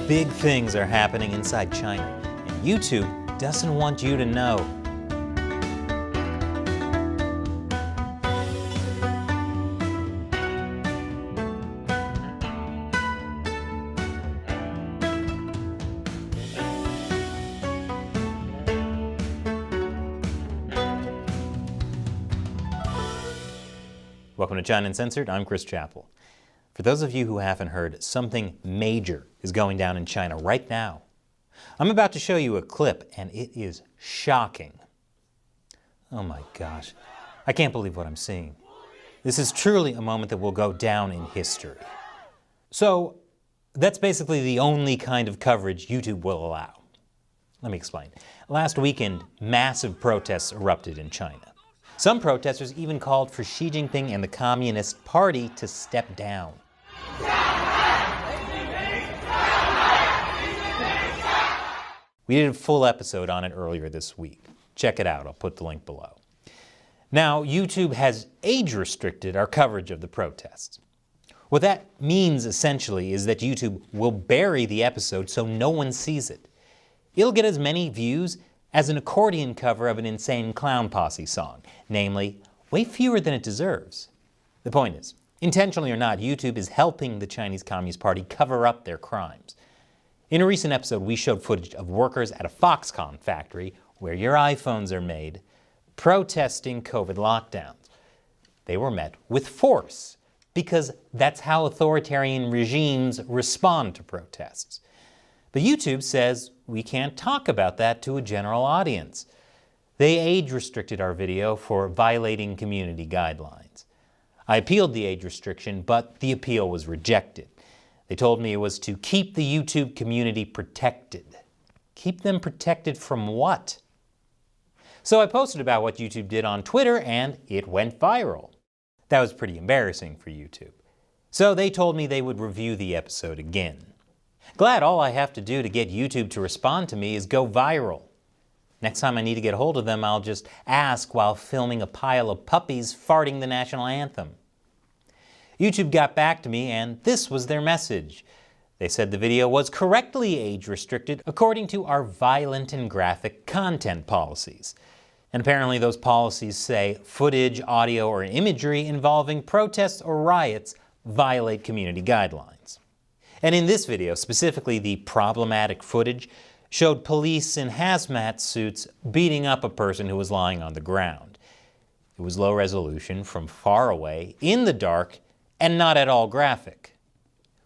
Big things are happening inside China, and YouTube doesn't want you to know. Welcome to China Censored. I'm Chris Chappell. For those of you who haven't heard, something major is going down in China right now. I'm about to show you a clip, and it is shocking. Oh my gosh, I can't believe what I'm seeing. This is truly a moment that will go down in history. So, that's basically the only kind of coverage YouTube will allow. Let me explain. Last weekend, massive protests erupted in China. Some protesters even called for Xi Jinping and the Communist Party to step down. We did a full episode on it earlier this week. Check it out, I'll put the link below. Now, YouTube has age-restricted our coverage of the protests. What that means, essentially, is that YouTube will bury the episode so no one sees it. It'll get as many views as an accordion cover of an Insane Clown Posse song, namely, way fewer than it deserves. The point is, intentionally or not, YouTube is helping the Chinese Communist Party cover up their crimes. In a recent episode, we showed footage of workers at a Foxconn factory, where your iPhones are made, protesting COVID lockdowns. They were met with force, because that's how authoritarian regimes respond to protests. But YouTube says we can't talk about that to a general audience. They age-restricted our video for violating community guidelines. I appealed the age restriction, but the appeal was rejected. They told me it was to keep the YouTube community protected. Keep them protected from what? So I posted about what YouTube did on Twitter, and it went viral. That was pretty embarrassing for YouTube. So they told me they would review the episode again. Glad all I have to do to get YouTube to respond to me is go viral. Next time I need to get a hold of them, I'll just ask while filming a pile of puppies farting the national anthem. YouTube got back to me, and this was their message. They said the video was correctly age-restricted according to our violent and graphic content policies. And apparently those policies say footage, audio, or imagery involving protests or riots violate community guidelines. And in this video, specifically the problematic footage, showed police in hazmat suits beating up a person who was lying on the ground. It was low resolution, from far away, in the dark, and not at all graphic.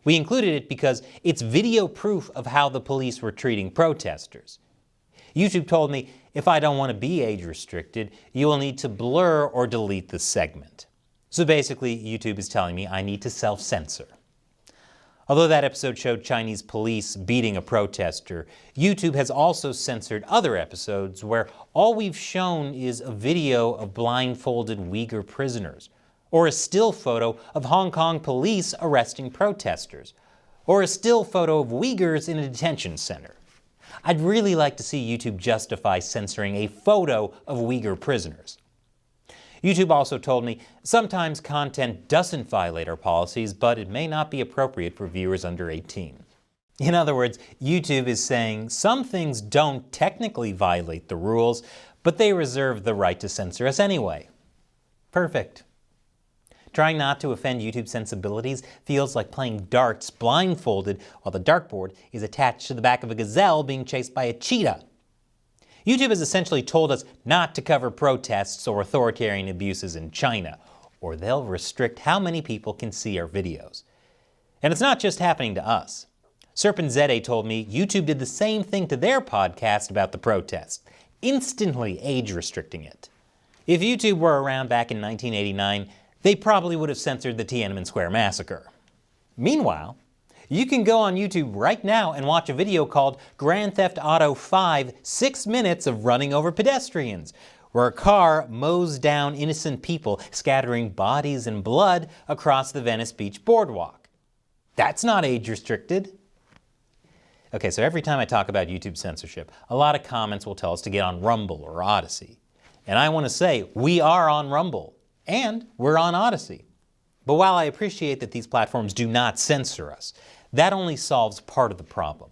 We included it because it's video proof of how the police were treating protesters. YouTube told me if I don't want to be age restricted, you will need to blur or delete the segment. So basically, YouTube is telling me I need to self-censor. Although that episode showed Chinese police beating a protester, YouTube has also censored other episodes where all we've shown is a video of blindfolded Uyghur prisoners, or a still photo of Hong Kong police arresting protesters, or a still photo of Uyghurs in a detention center. I'd really like to see YouTube justify censoring a photo of Uyghur prisoners. YouTube also told me sometimes content doesn't violate our policies, but it may not be appropriate for viewers under 18. In other words, YouTube is saying some things don't technically violate the rules, but they reserve the right to censor us anyway. Perfect. Trying not to offend YouTube sensibilities feels like playing darts blindfolded while the dartboard is attached to the back of a gazelle being chased by a cheetah. YouTube has essentially told us not to cover protests or authoritarian abuses in China, or they'll restrict how many people can see our videos. And it's not just happening to us. Serpent Zede told me YouTube did the same thing to their podcast about the protests, instantly age-restricting it. If YouTube were around back in 1989, they probably would have censored the Tiananmen Square massacre. Meanwhile, you can go on YouTube right now and watch a video called Grand Theft Auto 5: 6 Minutes of Running Over Pedestrians, where a car mows down innocent people, scattering bodies and blood across the Venice Beach boardwalk. That's not age-restricted. Okay, so every time I talk about YouTube censorship, a lot of comments will tell us to get on Rumble or Odyssey. And I want to say, we are on Rumble, and we're on Odyssey. But while I appreciate that these platforms do not censor us, that only solves part of the problem.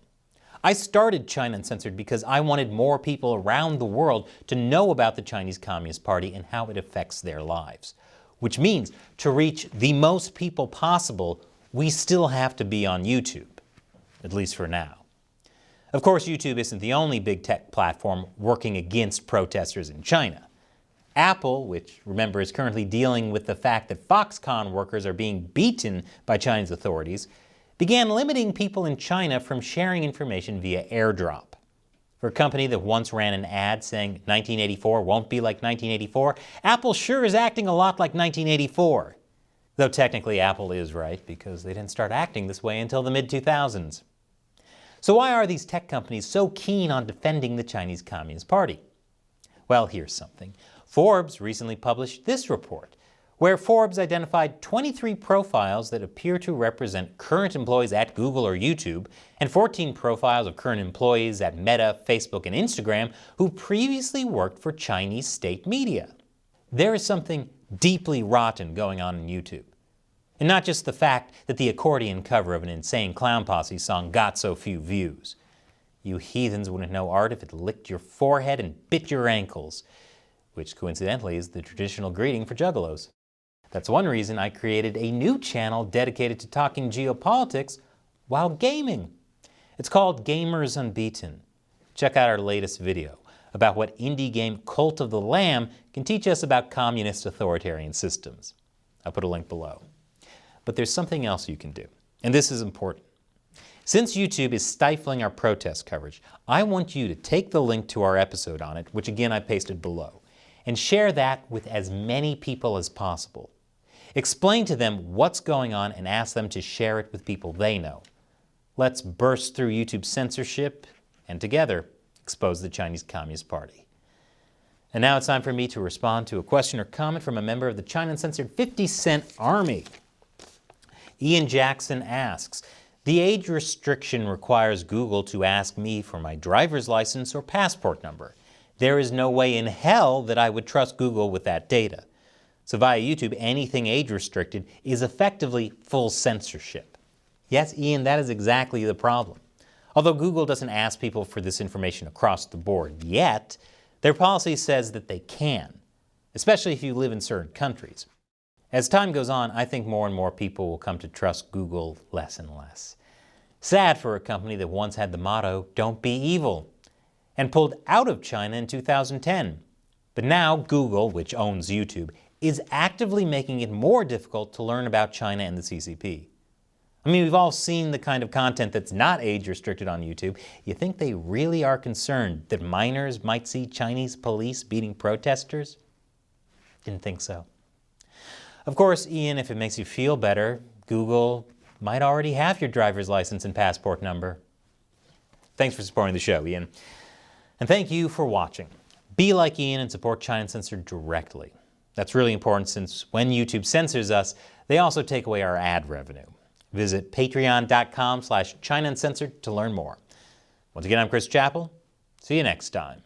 I started China Uncensored because I wanted more people around the world to know about the Chinese Communist Party and how it affects their lives. Which means, to reach the most people possible, we still have to be on YouTube, at least for now. Of course, YouTube isn't the only big tech platform working against protesters in China. Apple, which remember is currently dealing with the fact that Foxconn workers are being beaten by Chinese authorities, began limiting people in China from sharing information via airdrop. For a company that once ran an ad saying 1984 won't be like 1984, Apple sure is acting a lot like 1984. Though technically Apple is right, because they didn't start acting this way until the mid-2000s. So why are these tech companies so keen on defending the Chinese Communist Party? Well, here's something. Forbes recently published this report, where Forbes identified 23 profiles that appear to represent current employees at Google or YouTube, and 14 profiles of current employees at Meta, Facebook, and Instagram who previously worked for Chinese state media. There is something deeply rotten going on in YouTube. And not just the fact that the accordion cover of an Insane Clown Posse song got so few views. You heathens wouldn't know art if it licked your forehead and bit your ankles, which coincidentally is the traditional greeting for juggalos. That's one reason I created a new channel dedicated to talking geopolitics while gaming. It's called Gamers Unbeaten. Check out our latest video about what indie game Cult of the Lamb can teach us about communist authoritarian systems. I'll put a link below. But there's something else you can do, and this is important. Since YouTube is stifling our protest coverage, I want you to take the link to our episode on it, which again I pasted below, and share that with as many people as possible. Explain to them what's going on and ask them to share it with people they know. Let's burst through YouTube's censorship and together expose the Chinese Communist Party. And now it's time for me to respond to a question or comment from a member of the China Uncensored 50 Cent Army. Ian Jackson asks, the age restriction requires Google to ask me for my driver's license or passport number. There is no way in hell that I would trust Google with that data. So via YouTube, anything age-restricted is effectively full censorship. Yes, Ian, that is exactly the problem. Although Google doesn't ask people for this information across the board yet, their policy says that they can, especially if you live in certain countries. As time goes on, I think more and more people will come to trust Google less and less. Sad for a company that once had the motto, "Don't be evil," and pulled out of China in 2010. But now Google, which owns YouTube, is actively making it more difficult to learn about China and the CCP. I mean, we've all seen the kind of content that's not age-restricted on YouTube. You think they really are concerned that minors might see Chinese police beating protesters? Didn't think so. Of course, Ian, if it makes you feel better, Google might already have your driver's license and passport number. Thanks for supporting the show, Ian. And thank you for watching. Be like Ian and support China Uncensored directly. That's really important since when YouTube censors us, they also take away our ad revenue. Visit patreon.com/ChinaUncensored to learn more. Once again, I'm Chris Chappell. See you next time.